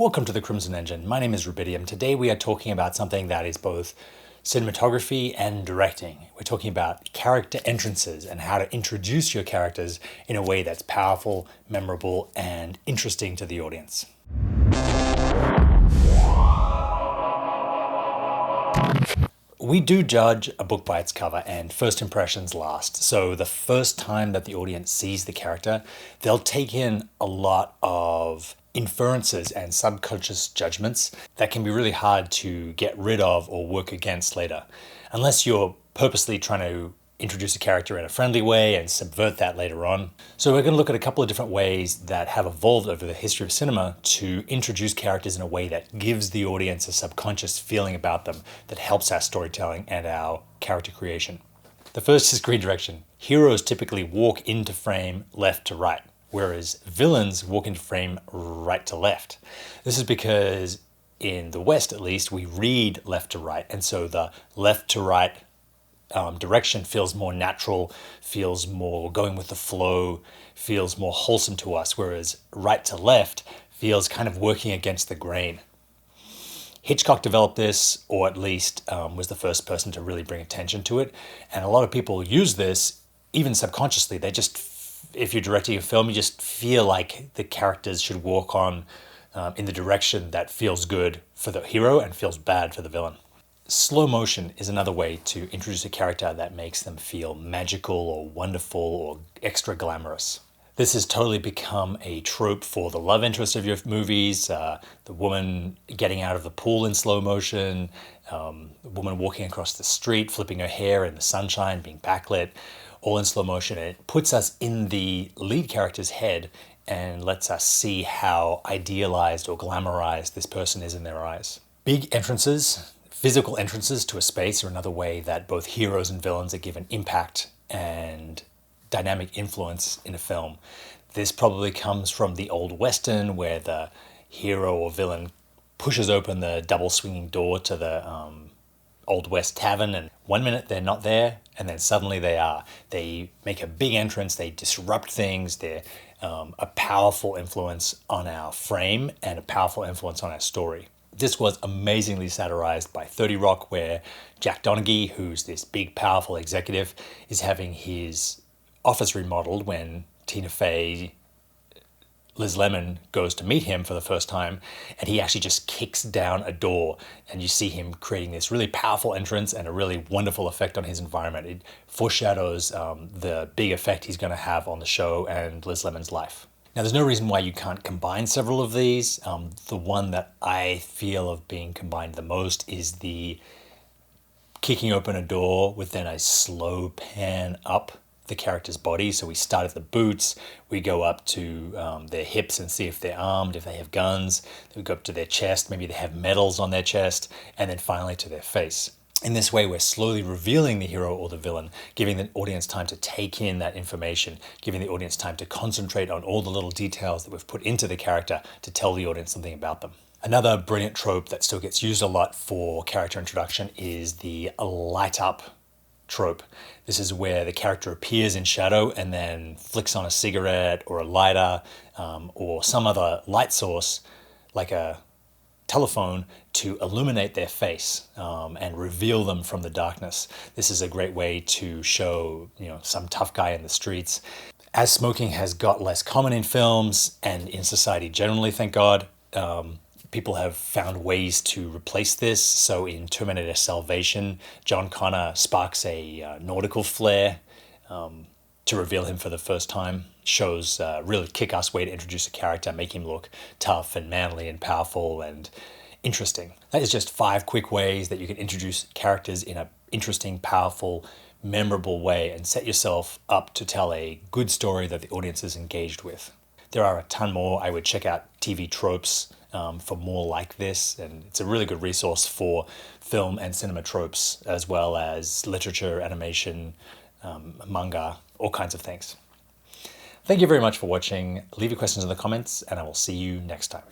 Welcome to the Crimson Engine. My name is Rubidium. Today we are talking about something that is both cinematography and directing. We're talking about character entrances and how to introduce your characters in a way that's powerful, memorable, and interesting to the audience. We do judge a book by its cover, and first impressions last. So the first time that the audience sees the character, they'll take in a lot of inferences and subconscious judgments that can be really hard to get rid of or work against later. Unless you're purposely trying to introduce a character in a friendly way and subvert that later on. So we're going to look at a couple of different ways that have evolved over the history of cinema to introduce characters in a way that gives the audience a subconscious feeling about them that helps our storytelling and our character creation. The first is screen direction. Heroes typically walk into frame left to right, whereas villains walk into frame right to left. This is because in the West, at least, we read left to right, and so the left to right direction feels more natural, feels more going with the flow, feels more wholesome to us, whereas right to left feels kind of working against the grain. Hitchcock developed this, or at least was the first person to really bring attention to it, and a lot of people use this even subconsciously. They just, if you're directing a film, you just feel like the characters should walk on in the direction that feels good for the hero and feels bad for the villain. Slow motion is another way to introduce a character that makes them feel magical or wonderful or extra glamorous. This has totally become a trope for the love interest of your movies, the woman getting out of the pool in slow motion, the woman walking across the street, flipping her hair in the sunshine, being backlit, all in slow motion. And it puts us in the lead character's head and lets us see how idealized or glamorized this person is in their eyes. Big entrances, physical entrances to a space, are another way that both heroes and villains are given impact and dynamic influence in a film. This probably comes from the old Western, where the hero or villain pushes open the double swinging door to the Old West tavern, and one minute they're not there, and then suddenly they are. They make a big entrance, they disrupt things, they're a powerful influence on our frame and a powerful influence on our story. This was amazingly satirized by 30 Rock, where Jack Donaghy, who's this big, powerful executive, is having his office remodeled when Tina Fey, Liz Lemon, goes to meet him for the first time, and he actually just kicks down a door, and you see him creating this really powerful entrance and a really wonderful effect on his environment. It foreshadows the big effect he's going to have on the show and Liz Lemon's life. Now, there's no reason why you can't combine several of these. The one that I feel of being combined the most is the kicking open a door with then a slow pan up the character's body. So we start at the boots, we go up to their hips and see if they're armed, if they have guns. Then we go up to their chest, maybe they have medals on their chest, and then finally to their face. In this way, we're slowly revealing the hero or the villain, giving the audience time to take in that information, giving the audience time to concentrate on all the little details that we've put into the character to tell the audience something about them. Another brilliant trope that still gets used a lot for character introduction is the Light Up Trope. This is where the character appears in shadow and then flicks on a cigarette or a lighter or some other light source, like a telephone, to illuminate their face and reveal them from the darkness. This is a great way to show, some tough guy in the streets. As smoking has got less common in films and in society generally, thank God, people have found ways to replace this. So in Terminator Salvation, John Connor sparks a nautical flare to reveal him for the first time. Shows a really kick-ass way to introduce a character, make him look tough and manly and powerful and interesting. That is just 5 quick ways that you can introduce characters in an interesting, powerful, memorable way and set yourself up to tell a good story that the audience is engaged with. There are a ton more. I would check out TV Tropes for more like this, and it's a really good resource for film and cinema tropes, as well as literature, animation, manga, all kinds of things. Thank you very much for watching. Leave your questions in the comments, and I will see you next time.